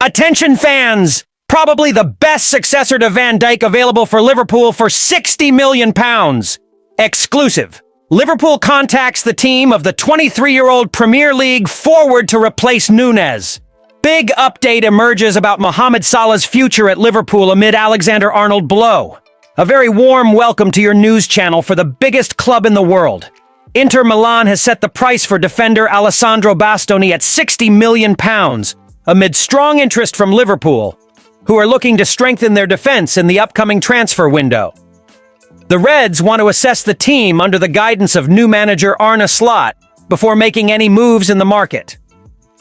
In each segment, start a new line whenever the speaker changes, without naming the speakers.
Attention fans! Probably the best successor to Van Dijk available for Liverpool for £60 million. Exclusive. Liverpool contacts the team of the 23-year-old Premier League forward to replace Nunez. Big update emerges about Mohamed Salah's future at Liverpool amid Alexander-Arnold blow. A very warm welcome to your news channel for the biggest club in the world. Inter Milan has set the price for defender Alessandro Bastoni at £60 million, amid strong interest from Liverpool, who are looking to strengthen their defense in the upcoming transfer window. The Reds want to assess the team under the guidance of new manager Arne Slot before making any moves in the market.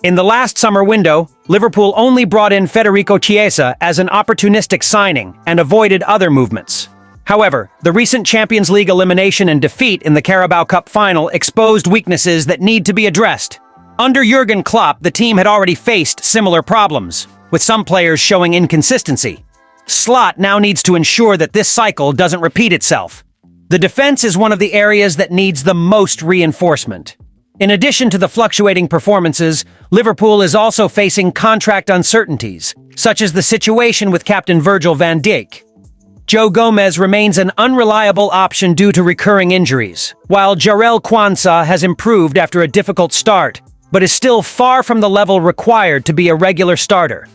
In the last summer window, Liverpool only brought in Federico Chiesa as an opportunistic signing and avoided other movements. However, the recent Champions League elimination and defeat in the Carabao Cup final exposed weaknesses that need to be addressed. Under Jurgen Klopp, the team had already faced similar problems, with some players showing inconsistency. Slot now needs to ensure that this cycle doesn't repeat itself. The defense is one of the areas that needs the most reinforcement. In addition to the fluctuating performances, Liverpool is also facing contract uncertainties, such as the situation with captain Virgil van Dijk. Joe Gomez remains an unreliable option due to recurring injuries, while Jarell Quansah has improved after a difficult start, but is still far from the level required to be a regular starter.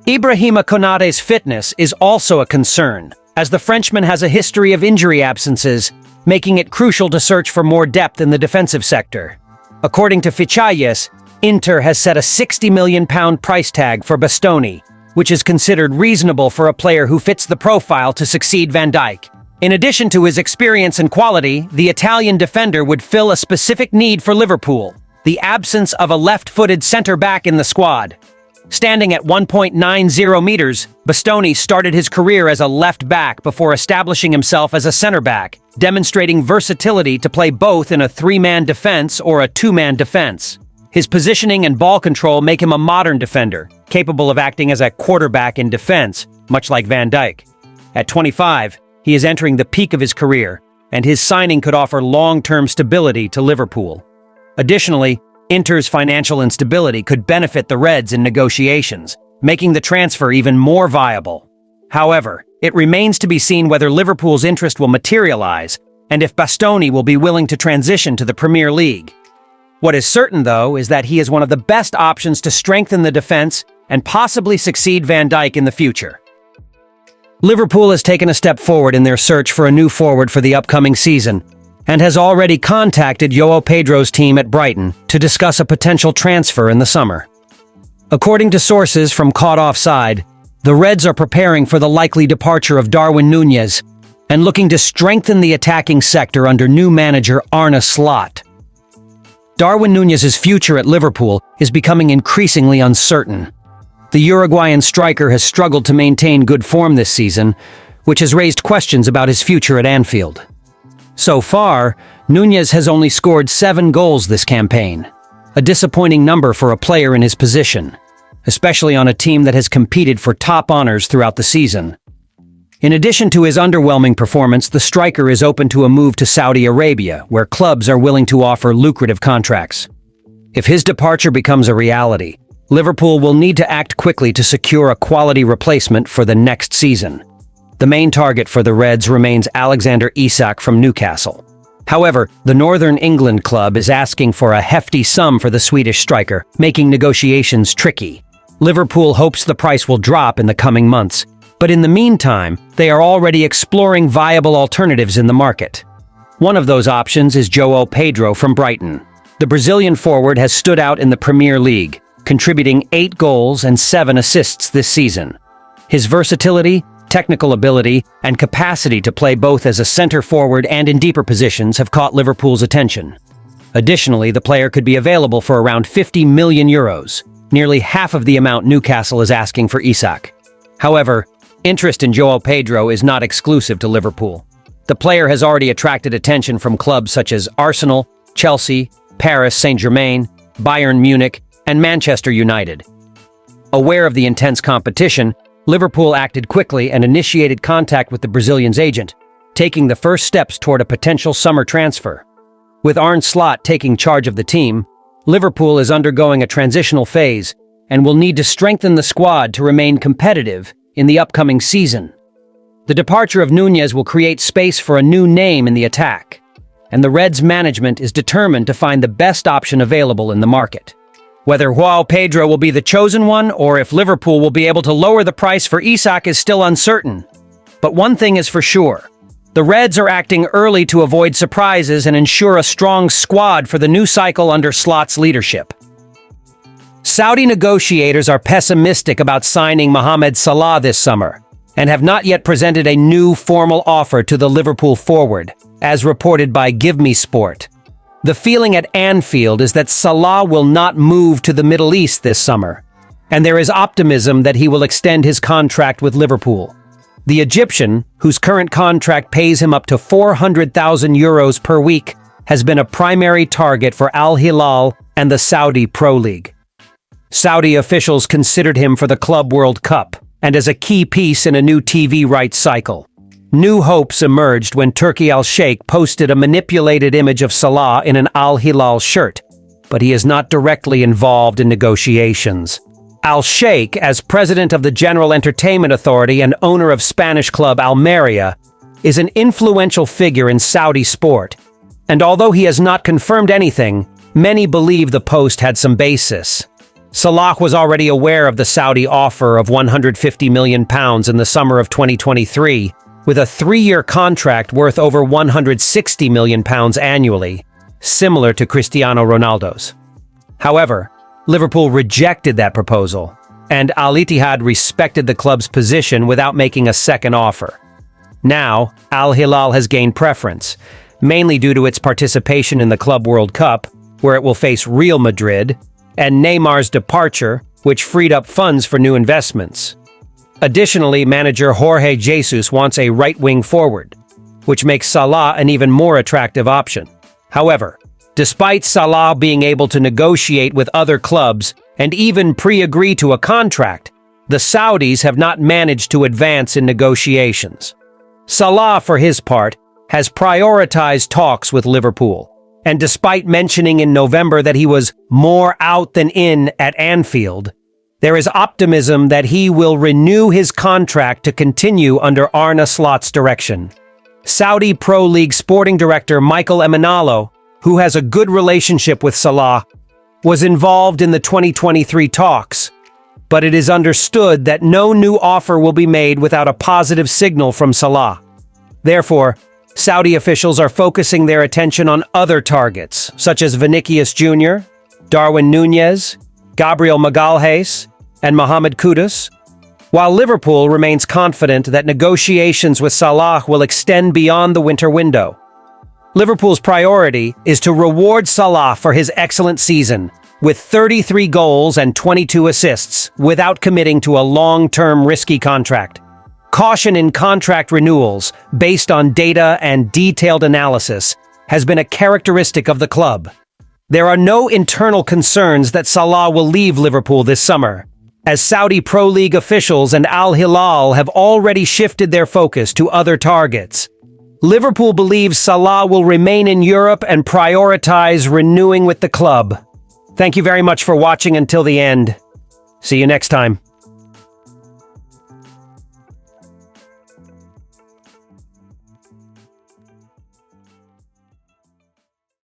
Ibrahima Konaté's fitness is also a concern, as the Frenchman has a history of injury absences, making it crucial to search for more depth in the defensive sector. According to Fichajes, Inter has set a £60 million price tag for Bastoni, which is considered reasonable for a player who fits the profile to succeed Van Dijk. In addition to his experience and quality, the Italian defender would fill a specific need for Liverpool: the absence of a left-footed centre-back in the squad. Standing at 1.90 meters, Bastoni started his career as a left-back before establishing himself as a centre-back, demonstrating versatility to play both in a three-man defense or a two-man defense. His positioning and ball control make him a modern defender, capable of acting as a quarterback in defense, much like Van Dijk. At 25, he is entering the peak of his career, and his signing could offer long-term stability to Liverpool. Additionally, Inter's financial instability could benefit the Reds in negotiations, making the transfer even more viable. However, it remains to be seen whether Liverpool's interest will materialize and if Bastoni will be willing to transition to the Premier League. What is certain, though, is that he is one of the best options to strengthen the defense and possibly succeed Van Dijk in the future. Liverpool has taken a step forward in their search for a new forward for the upcoming season, and has already contacted João Pedro's team at Brighton to discuss a potential transfer in the summer. According to sources from Caught Offside, the Reds are preparing for the likely departure of Darwin Nunez and looking to strengthen the attacking sector under new manager Arne Slot. Darwin Nunez's future at Liverpool is becoming increasingly uncertain. The Uruguayan striker has struggled to maintain good form this season, which has raised questions about his future at Anfield. So far, Nunez has only scored 7 goals this campaign, a disappointing number for a player in his position, especially on a team that has competed for top honors throughout the season. In addition to his underwhelming performance, the striker is open to a move to Saudi Arabia, where clubs are willing to offer lucrative contracts. If his departure becomes a reality, Liverpool will need to act quickly to secure a quality replacement for the next season. The main target for the Reds remains Alexander Isak from Newcastle. However, the Northern England club is asking for a hefty sum for the Swedish striker, making negotiations tricky. Liverpool hopes the price will drop in the coming months, but in the meantime, they are already exploring viable alternatives in the market. One of those options is João Pedro from Brighton. The Brazilian forward has stood out in the Premier League, contributing 8 goals and 7 assists this season. His versatility, technical ability, and capacity to play both as a center forward and in deeper positions have caught Liverpool's attention. Additionally, the player could be available for around €50 million, nearly half of the amount Newcastle is asking for Isak. However, interest in João Pedro is not exclusive to Liverpool. The player has already attracted attention from clubs such as Arsenal, Chelsea, Paris Saint-Germain, Bayern Munich, and Manchester United. Aware of the intense competition, Liverpool acted quickly and initiated contact with the Brazilian's agent, taking the first steps toward a potential summer transfer. With Arne Slot taking charge of the team, Liverpool is undergoing a transitional phase, and will need to strengthen the squad to remain competitive in the upcoming season. The departure of Nunez will create space for a new name in the attack, and the Reds' management is determined to find the best option available in the market. Whether João Pedro will be the chosen one or if Liverpool will be able to lower the price for Isak is still uncertain. But one thing is for sure. The Reds are acting early to avoid surprises and ensure a strong squad for the new cycle under Slot's leadership. Saudi negotiators are pessimistic about signing Mohamed Salah this summer and have not yet presented a new formal offer to the Liverpool forward, as reported by Give Me Sport. The feeling at Anfield is that Salah will not move to the Middle East this summer, and there is optimism that he will extend his contract with Liverpool. The Egyptian, whose current contract pays him up to €400,000 per week, has been a primary target for Al Hilal and the Saudi Pro League. Saudi officials considered him for the Club World Cup and as a key piece in a new TV rights cycle. New hopes emerged when Turki Al-Sheikh posted a manipulated image of Salah in an Al Hilal shirt, but he is not directly involved in negotiations. Al-Sheikh, as president of the General Entertainment Authority and owner of Spanish club Almeria, is an influential figure in Saudi sport, and although he has not confirmed anything, many believe the post had some basis. Salah was already aware of the Saudi offer of £150 million in the summer of 2023, with a 3-year contract worth over £160 million annually, similar to Cristiano Ronaldo's. However, Liverpool rejected that proposal, and Al Ittihad respected the club's position without making a second offer. Now, Al Hilal has gained preference, mainly due to its participation in the Club World Cup, where it will face Real Madrid, and Neymar's departure, which freed up funds for new investments. Additionally, manager Jorge Jesus wants a right-wing forward, which makes Salah an even more attractive option. However, despite Salah being able to negotiate with other clubs and even pre-agree to a contract, the Saudis have not managed to advance in negotiations. Salah, for his part, has prioritized talks with Liverpool, and despite mentioning in November that he was more out than in at Anfield, there is optimism that he will renew his contract to continue under Arne Slot's direction. Saudi Pro League sporting director Michael Emenalo, who has a good relationship with Salah, was involved in the 2023 talks, but it is understood that no new offer will be made without a positive signal from Salah. Therefore, Saudi officials are focusing their attention on other targets, such as Vinicius Jr., Darwin Nunez, Gabriel Magalhaes, and Mohamed Kudus, while Liverpool remains confident that negotiations with Salah will extend beyond the winter window. Liverpool's priority is to reward Salah for his excellent season, with 33 goals and 22 assists, without committing to a long-term risky contract. Caution in contract renewals, based on data and detailed analysis, has been a characteristic of the club. There are no internal concerns that Salah will leave Liverpool this summer, as Saudi Pro League officials and Al Hilal have already shifted their focus to other targets. Liverpool believes Salah will remain in Europe and prioritize renewing with the club. Thank you very much for watching until the end. See you next time.